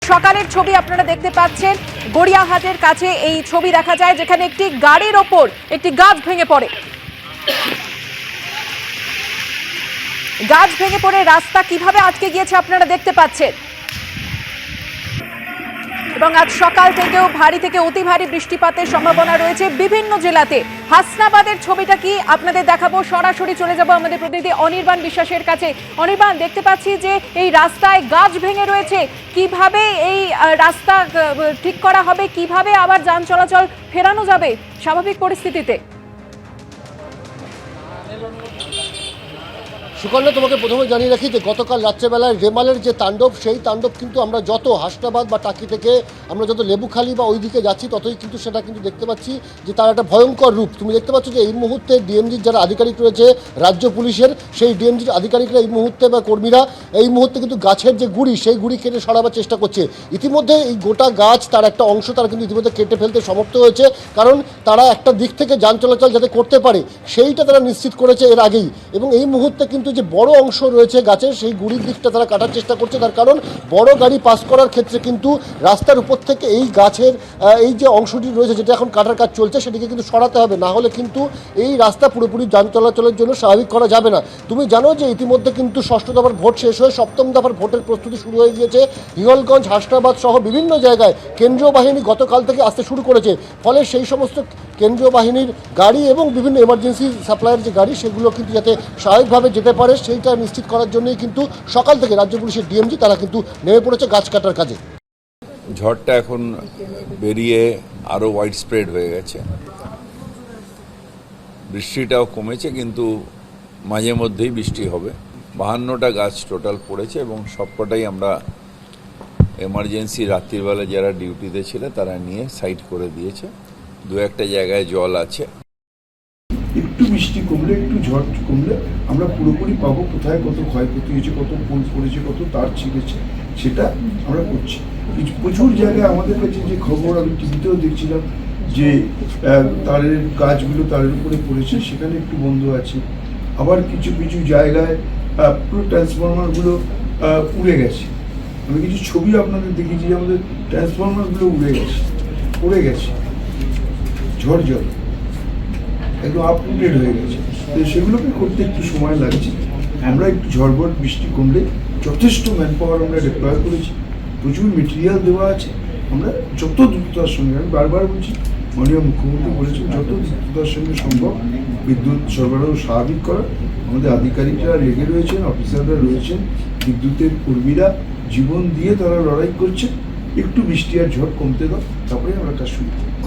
সকালের ছবি আপনারা দেখতে পাচ্ছেন, গড়িয়াহাটের কাছে এই ছবি দেখা যায়, যেখানে একটি গাড়ির ওপর একটি গাছ ভেঙে পড়ে। গাছ ভেঙে পড়ে রাস্তা কিভাবে আটকে গিয়েছে আপনারা দেখতে পাচ্ছেন। এবং আজ সকাল থেকেও ভারী থেকে অতি ভারী বৃষ্টিপাতের সম্ভাবনা রয়েছে বিভিন্ন জেলাতে। হাসনাবাদের ছবিটা কি আপনাদের দেখাবো, সরাসরি চলে যাব আমাদের প্রতিনিধি অনির্বাণ বিশ্বাসের কাছে। অনির্বাণ, দেখতে পাচ্ছি যে এই রাস্তায় গাছ ভেঙে রয়েছে, কিভাবে এই রাস্তা ঠিক করা হবে, কিভাবে আবার যান চলাচল ফেরানো যাবে স্বাভাবিক পরিস্থিতিতে? সুকন্যা, তোমাকে প্রথমে জানিয়ে রাখি যে গতকাল রাত্রেবেলায় রেমালের যে তাণ্ডব, সেই তাণ্ডব কিন্তু আমরা যত হাসনাবাদ বা টাকি থেকে আমরা যত লেবুখালি বা ওই দিকে যাচ্ছি, ততই কিন্তু সেটা কিন্তু দেখতে পাচ্ছি যে তার একটা ভয়ঙ্কর রূপ। তুমি দেখতে পাচ্ছ যে এই মুহূর্তে ডিএমজির যারা আধিকারিক রয়েছে রাজ্য পুলিশের, সেই ডিএমজির আধিকারিকরা এই মুহূর্তে বা কর্মীরা এই মুহূর্তে কিন্তু গাছের যে গুড়ি, সেই গুড়ি কেটে সরাবার চেষ্টা করছে। ইতিমধ্যে এই গোটা গাছ তার একটা অংশ তারা কিন্তু ইতিমধ্যে কেটে ফেলতে সমর্থ হয়েছে, কারণ তারা একটা দিক থেকে যান চলাচল যাতে করতে পারে সেইটা তারা নিশ্চিত করেছে এর আগেই। এবং এই মুহূর্তে কিন্তু যে বড় অংশ রয়েছে গাছের, সেই গুড়ির দিকটা তারা কাটার চেষ্টা করছে, তার কারণ বড় গাড়ি পাস করার ক্ষেত্রে কিন্তু রাস্তার উপর থেকে এই গাছের এই যে অংশটি রয়েছে, যেটা এখন কাটার কাজ চলছে, সেটিকে কিন্তু সরাতে হবে, না হলে কিন্তু এই রাস্তা পুরোপুরি যান চলাচলের জন্য স্বাভাবিক করা যাবে না। তুমি জানো যে ইতিমধ্যে কিন্তু ষষ্ঠ দফার ভোট শেষ হয়ে সপ্তম দফার ভোটের প্রস্তুতি শুরু হয়ে গিয়েছে। হিঙ্গলগঞ্জ, হাসনাবাদ সহ বিভিন্ন জায়গায় কেন্দ্রীয় বাহিনী গতকাল থেকে আসতে শুরু করেছে, ফলে সেই সমস্ত কেন্দ্রীয় বাহিনীর গাড়ি এবং বিভিন্ন এমার্জেন্সি সাপ্লাইয়ের যে গাড়ি, সেগুলো কিন্তু যাতে স্বাভাবিকভাবে যেতে পারে সেইটা নিশ্চিত করার জন্যই কিন্তু সকাল থেকে রাজ্য পুলিশের ডিএমজি তারা কিন্তু নেমে পড়েছে গাছ কাটার কাজে। ঝড়টা এখন বেরিয়ে আরও ওয়াইড স্প্রেড হয়ে গেছে, বৃষ্টিটাও কমেছে, কিন্তু মাঝে মধ্যেই বৃষ্টি হবে। 52টা গাছ টোটাল পড়েছে এবং সবকটাই আমরা এমার্জেন্সি রাত্রিবেলা যারা ডিউটিতে ছিল তারা নিয়ে সাইড করে দিয়েছে। দু একটা জায়গায় জল আছে। একটু বৃষ্টি কমলে, একটু ঝড় কমলে আমরা পুরোপুরি পাবো কোথায় কত ক্ষয়ক্ষতি হয়েছে, কত পোল পড়েছে, কত তার ছিঁড়েছে, সেটা আমরা করছি। প্রচুর জায়গায় আমাদের কাছে যে খবর, আমি টিভিতেও দেখছিলাম যে তারের গাছগুলো তারের উপরে পড়েছে, সেখানে একটু বন্ধ আছে। আবার কিছু কিছু জায়গায় পুরো ট্রান্সফরমারগুলো উড়ে গেছে। আমি কিছু ছবি আপনাদের দেখেছি, আমাদের ট্রান্সফরমারগুলো উড়ে গেছে ঝড় জল, একদম আপডেট হয়ে গেছে। তো সেগুলোকে করতে একটু সময় লাগছে। আমরা একটু ঝড়বট বৃষ্টি কমলে যথেষ্ট ম্যান পাওয়ার আমরা ডিপ্লয় করেছি, প্রচুর মেটেরিয়াল দেওয়া আছে। আমরা যত দ্রুততার সঙ্গে, আমি বারবার বলছি, মাননীয় মুখ্যমন্ত্রী বলেছেন যত দ্রুততার সঙ্গে সম্ভব বিদ্যুৎ সরবরাহ স্বাভাবিক করা। আমাদের আধিকারিকরা লেগে রয়েছেন, অফিসাররা রয়েছেন, বিদ্যুতের কর্মীরা জীবন দিয়ে তারা লড়াই করছে। একটু বৃষ্টি আর ঝড় কমতে দাও, তারপরে আমরা কাজ শুরু করব।